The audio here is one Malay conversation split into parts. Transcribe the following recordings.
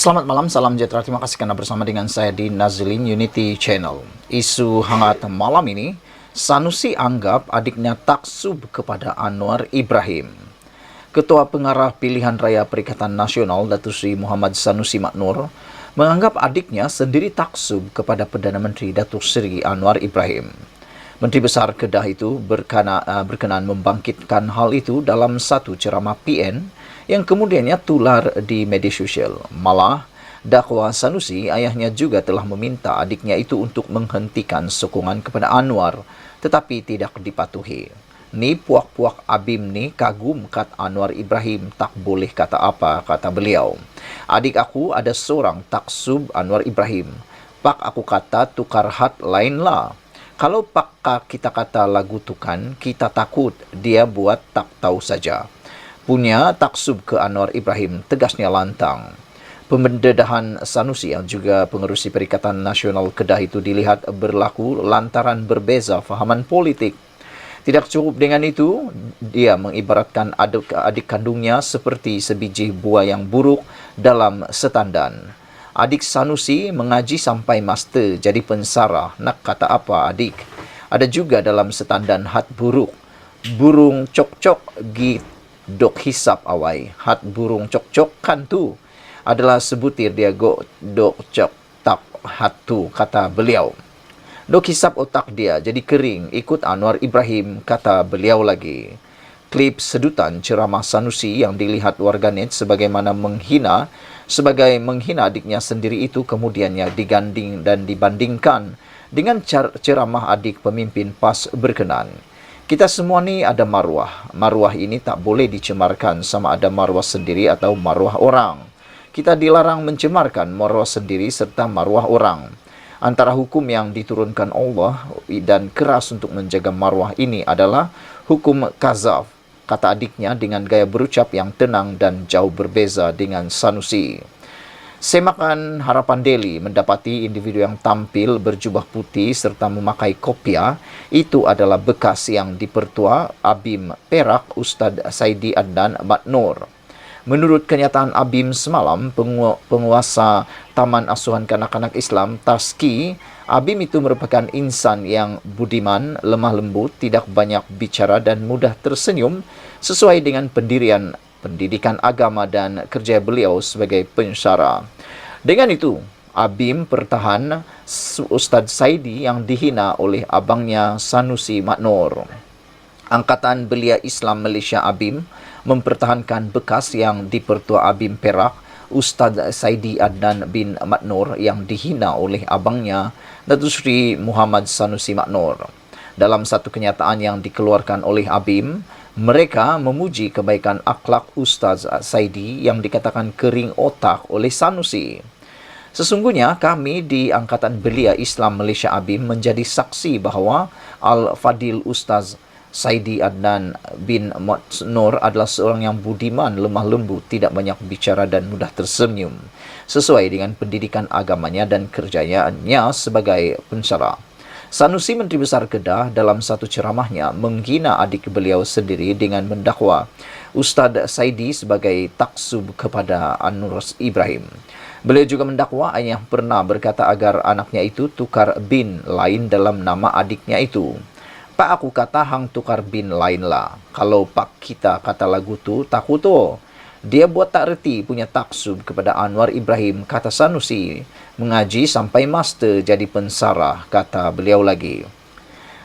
Selamat malam, salam sejahtera. Terima kasih karena bersama dengan saya di Nazilin Unity Channel. Isu hangat malam ini, Sanusi anggap adiknya taksub kepada Anwar Ibrahim. Ketua Pengarah Pilihan Raya Perikatan Nasional Datuk Seri Muhammad Sanusi Maknur menganggap adiknya sendiri taksub kepada Perdana Menteri Datuk Seri Anwar Ibrahim. Menteri Besar Kedah itu berkenan membangkitkan hal itu dalam satu ceramah PN yang kemudiannya tular di media sosial. Malah, dakwa Sanusi, ayahnya juga telah meminta adiknya itu untuk menghentikan sokongan kepada Anwar, tetapi tidak dipatuhi. Ni puak-puak Abim ni kagum kat Anwar Ibrahim, tak boleh kata apa, kata beliau. Adik aku ada seorang taksub Anwar Ibrahim. Pak aku kata tukar hat lain lah. Kalau pak kita kata lagu tukan, kita takut dia buat tak tahu saja. Punya taksub ke Anwar Ibrahim, tegasnya lantang. Pembendedahan Sanusi yang juga pengerusi Perikatan Nasional Kedah itu dilihat berlaku lantaran berbeza fahaman politik. Tidak cukup dengan itu, dia mengibaratkan adik kandungnya seperti sebiji buah yang buruk dalam setandan. Adik Sanusi mengaji sampai master jadi pensara, nak kata apa adik? Ada juga dalam setandan hat buruk. Burung cok-cok gi dok hisap awai. Hat burung cok-cok kan tu adalah sebutir dia go dok cok tak hat tu, kata beliau. Dok hisap otak dia jadi kering ikut Anwar Ibrahim, kata beliau lagi. Klip sedutan ceramah Sanusi yang dilihat warganet sebagaimana menghina adiknya sendiri itu kemudiannya diganding dan dibandingkan dengan ceramah adik pemimpin PAS berkenan. Kita semua ni ada maruah. Maruah ini tak boleh dicemarkan sama ada maruah sendiri atau maruah orang. Kita dilarang mencemarkan maruah sendiri serta maruah orang. Antara hukum yang diturunkan Allah dan keras untuk menjaga maruah ini adalah hukum qazaf, kata adiknya dengan gaya berucap yang tenang dan jauh berbeza dengan Sanusi. Semakan Harapan Daily mendapati individu yang tampil berjubah putih serta memakai kopiah itu adalah bekas yang dipertua Abim Perak Ustaz Saidi Adnan Maknur. Menurut kenyataan Abim semalam, penguasa Taman Asuhan Kanak-Kanak Islam Taski, Abim itu merupakan insan yang budiman, lemah lembut, tidak banyak bicara dan mudah tersenyum sesuai dengan pendidikan agama dan kerja beliau sebagai pensyarah. Dengan itu, Abim pertahan Ustaz Saidi yang dihina oleh abangnya Sanusi Maknur. Angkatan Belia Islam Malaysia Abim mempertahankan bekas yang dipertua Abim Perak Ustaz Saidi Adnan bin Maknur yang dihina oleh abangnya Datuk Seri Muhammad Sanusi Maknur. Dalam satu kenyataan yang dikeluarkan oleh Abim, mereka memuji kebaikan akhlak Ustaz Saidi yang dikatakan kering otak oleh Sanusi. Sesungguhnya kami di Angkatan Belia Islam Malaysia Abim menjadi saksi bahawa Al-Fadil Ustaz Saidi Adnan bin Maknur adalah seorang yang budiman, lemah lembut, tidak banyak bicara dan mudah tersenyum, sesuai dengan pendidikan agamanya dan kerjanya sebagai pensyarah. Sanusi Menteri Besar Kedah dalam satu ceramahnya menghina adik beliau sendiri dengan mendakwa Ustaz Saidi sebagai taksub kepada Anwar Ibrahim. Beliau juga mendakwa ayah pernah berkata agar anaknya itu tukar bin lain dalam nama adiknya itu. Pak aku kata hang tukar bin lain lah. Kalau pak kita kata lagu tu, takut tu. Dia buat tak reti punya taksub kepada Anwar Ibrahim, kata Sanusi. Mengaji sampai master jadi pensarah, kata beliau lagi.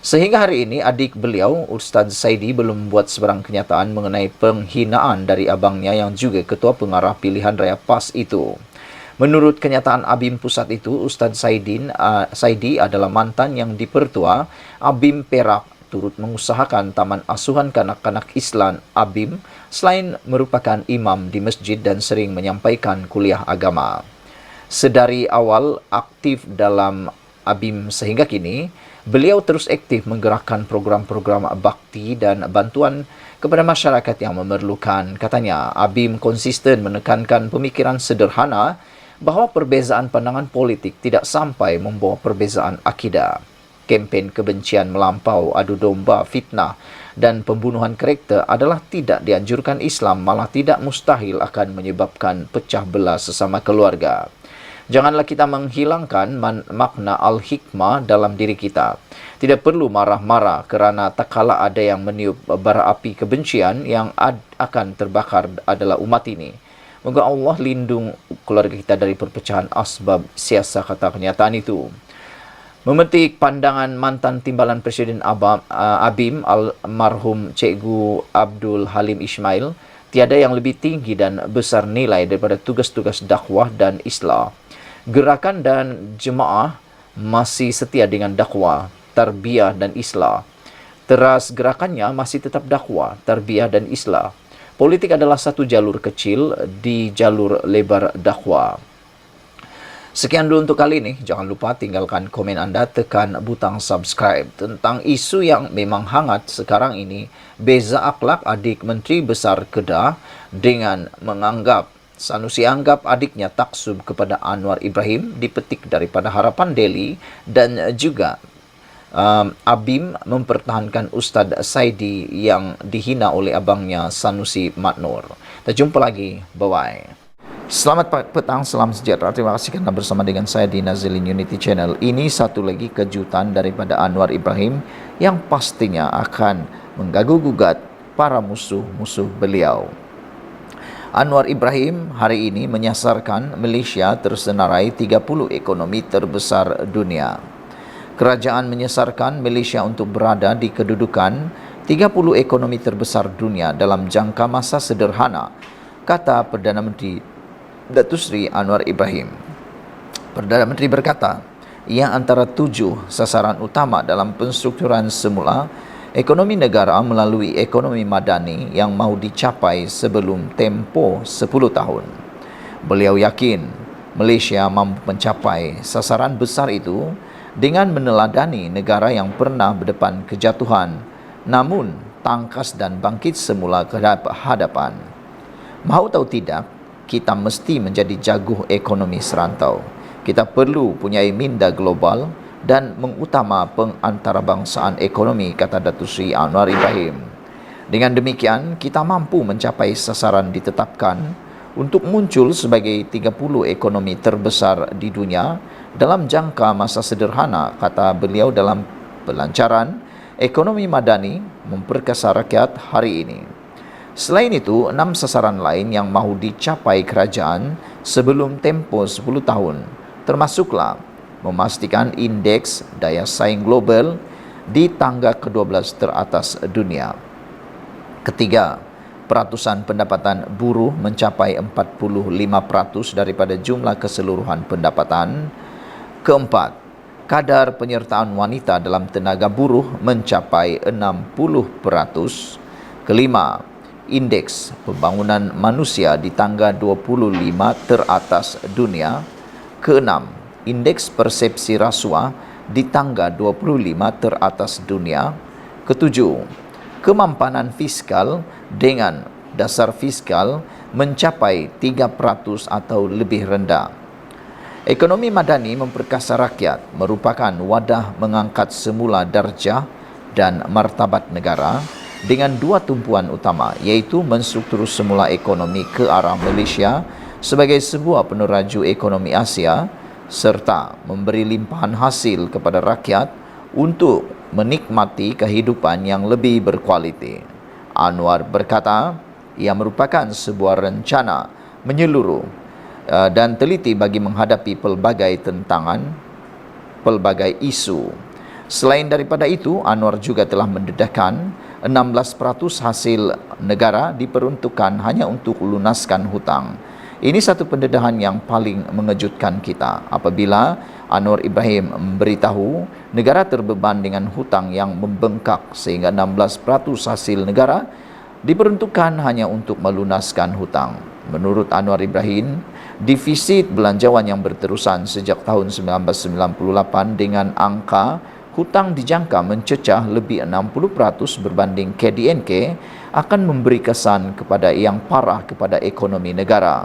Sehingga hari ini adik beliau, Ustaz Saidi, belum buat sebarang kenyataan mengenai penghinaan dari abangnya yang juga Ketua Pengarah Pilihan Raya PAS itu. Menurut kenyataan Abim Pusat itu, Ustaz Saidi adalah mantan yang dipertua Abim Perak turut mengusahakan Taman Asuhan Kanak-Kanak Islam Abim selain merupakan imam di masjid dan sering menyampaikan kuliah agama. Sedari awal aktif dalam Abim sehingga kini, beliau terus aktif menggerakkan program-program bakti dan bantuan kepada masyarakat yang memerlukan. Katanya, Abim konsisten menekankan pemikiran sederhana bahawa perbezaan pandangan politik tidak sampai membawa perbezaan akidah. Kempen kebencian melampau, adu domba, fitnah, dan pembunuhan karakter adalah tidak dianjurkan Islam, malah tidak mustahil akan menyebabkan pecah belah sesama keluarga. Janganlah kita menghilangkan makna al-hikmah dalam diri kita. Tidak perlu marah-marah kerana tak kala ada yang meniup bara api kebencian yang akan terbakar adalah umat ini. Moga Allah lindung keluarga kita dari perpecahan asbab siasat kata kenyataan itu. Memetik pandangan mantan timbalan Presiden ABIM almarhum Cikgu Abdul Halim Ismail, tiada yang lebih tinggi dan besar nilai daripada tugas-tugas dakwah dan islah. Gerakan dan jemaah masih setia dengan dakwah, tarbiyah dan islah. Teras gerakannya masih tetap dakwah, tarbiyah dan islah. Politik adalah satu jalur kecil di jalur lebar dakwah. Sekian dulu untuk kali ini. Jangan lupa tinggalkan komen anda, tekan butang subscribe. Tentang isu yang memang hangat sekarang ini, beza akhlak adik Menteri Besar Kedah dengan menganggap Sanusi anggap adiknya taksub kepada Anwar Ibrahim, dipetik daripada Harapan Daily, dan juga ABIM mempertahankan Ustaz Saidi yang dihina oleh abangnya Sanusi Maknur. Kita jumpa lagi. Bye-bye. Selamat petang, salam sejahtera. Terima kasih kerana bersama dengan saya di Nazilin Unity Channel. Ini satu lagi kejutan daripada Anwar Ibrahim yang pastinya akan mengganggu-gugat para musuh-musuh beliau. Anwar Ibrahim hari ini menyasarkan Malaysia tersenarai 30 ekonomi terbesar dunia. Kerajaan menyasarkan Malaysia untuk berada di kedudukan 30 ekonomi terbesar dunia dalam jangka masa sederhana, kata Perdana Menteri Datuk Seri Anwar Ibrahim. Perdana Menteri berkata, yang antara 7 sasaran utama dalam penstrukturan semula ekonomi negara melalui ekonomi madani yang mahu dicapai sebelum tempoh 10 tahun. Beliau yakin Malaysia mampu mencapai sasaran besar itu dengan meneladani negara yang pernah berdepan kejatuhan, namun tangkas dan bangkit semula ke hadapan. Mahu tahu tidak, kita mesti menjadi jaguh ekonomi serantau. Kita perlu punyai minda global dan mengutama pengantarbangsaan ekonomi, kata Datuk Seri Anwar Ibrahim. Dengan demikian, kita mampu mencapai sasaran ditetapkan untuk muncul sebagai 30 ekonomi terbesar di dunia dalam jangka masa sederhana, kata beliau dalam pelancaran ekonomi madani memperkasa rakyat hari ini. Selain itu, 6 sasaran lain yang mahu dicapai kerajaan sebelum tempoh 10 tahun, termasuklah memastikan indeks daya saing global di tangga ke-12 teratas dunia. Ketiga, peratusan pendapatan buruh mencapai 45% daripada jumlah keseluruhan pendapatan. Keempat, kadar penyertaan wanita dalam tenaga buruh mencapai 60%. Kelima, indeks pembangunan manusia di tangga 25 teratas dunia. Keenam, indeks persepsi rasuah di tangga 25 teratas dunia. Ketujuh, kemampanan fiskal dengan dasar fiskal mencapai 3% atau lebih rendah. Ekonomi madani memperkasa rakyat merupakan wadah mengangkat semula darjah dan martabat negara dengan 2 tumpuan utama, iaitu menstruktur semula ekonomi ke arah Malaysia sebagai sebuah peneraju ekonomi Asia serta memberi limpahan hasil kepada rakyat untuk menikmati kehidupan yang lebih berkualiti. Anwar berkata, ia merupakan sebuah rencana menyeluruh dan teliti bagi menghadapi pelbagai tantangan, pelbagai isu. Selain daripada itu, Anwar juga telah mendedahkan 16% hasil negara diperuntukkan hanya untuk lunaskan hutang. Ini satu pendedahan yang paling mengejutkan kita apabila Anwar Ibrahim memberitahu negara terbeban dengan hutang yang membengkak sehingga 16% hasil negara diperuntukkan hanya untuk melunaskan hutang. Menurut Anwar Ibrahim, defisit belanjawan yang berterusan sejak tahun 1998 dengan angka hutang dijangka mencecah lebih 60% berbanding KDNK akan memberi kesan kepada yang parah kepada ekonomi negara.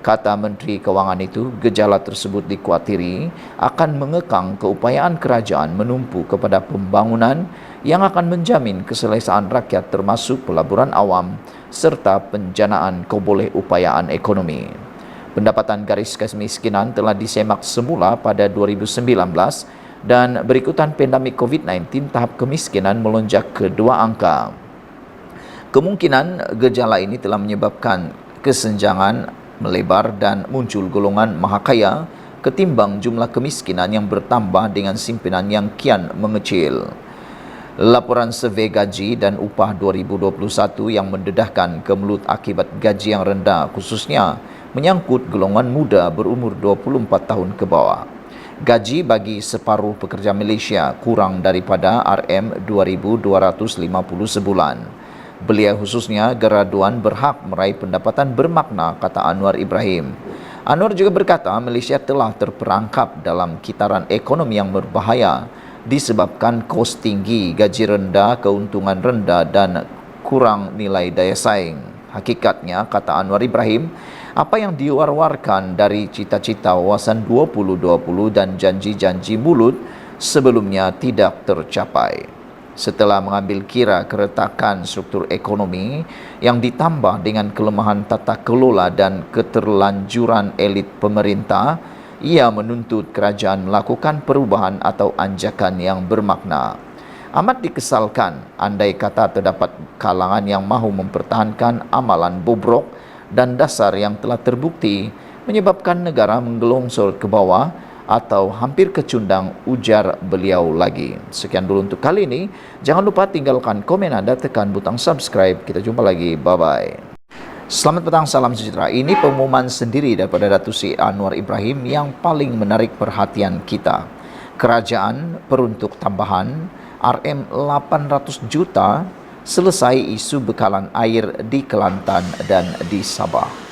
Kata Menteri Kewangan itu, gejala tersebut dikuatiri akan mengekang keupayaan kerajaan menumpu kepada pembangunan yang akan menjamin keselesaan rakyat termasuk pelaburan awam serta penjanaan kebolehupayaan ekonomi. Pendapatan garis kemiskinan telah disemak semula pada 2019 dan berikutan pandemik COVID-19 tahap kemiskinan melonjak ke 2 angka. Kemungkinan gejala ini telah menyebabkan kesenjangan melebar dan muncul golongan mahakaya ketimbang jumlah kemiskinan yang bertambah dengan simpinan yang kian mengecil. Laporan survei gaji dan upah 2021 yang mendedahkan kemelut akibat gaji yang rendah khususnya menyangkut golongan muda berumur 24 tahun ke bawah. Gaji bagi separuh pekerja Malaysia kurang daripada RM2,250 sebulan. Belia khususnya graduan berhak meraih pendapatan bermakna, kata Anwar Ibrahim. Anwar juga berkata Malaysia telah terperangkap dalam kitaran ekonomi yang berbahaya disebabkan kos tinggi, gaji rendah, keuntungan rendah dan kurang nilai daya saing. Hakikatnya, kata Anwar Ibrahim, apa yang diwar-warkan dari cita-cita wawasan 2020 dan janji-janji mulut sebelumnya tidak tercapai. Setelah mengambil kira keretakan struktur ekonomi yang ditambah dengan kelemahan tata kelola dan keterlanjuran elit pemerintah, ia menuntut kerajaan melakukan perubahan atau anjakan yang bermakna. Amat dikesalkan andai kata terdapat kalangan yang mahu mempertahankan amalan bobrok dan dasar yang telah terbukti menyebabkan negara menggelongsor ke bawah atau hampir kecundang, ujar beliau lagi. Sekian dulu untuk kali ini. Jangan lupa tinggalkan komen Anda, tekan butang subscribe. Kita jumpa lagi. Bye-bye. Selamat petang, salam sejahtera. Ini pengumuman sendiri daripada Datuk Seri Anwar Ibrahim yang paling menarik perhatian kita. Kerajaan peruntuk tambahan RM800 juta selesai isu bekalan air di Kelantan dan di Sabah.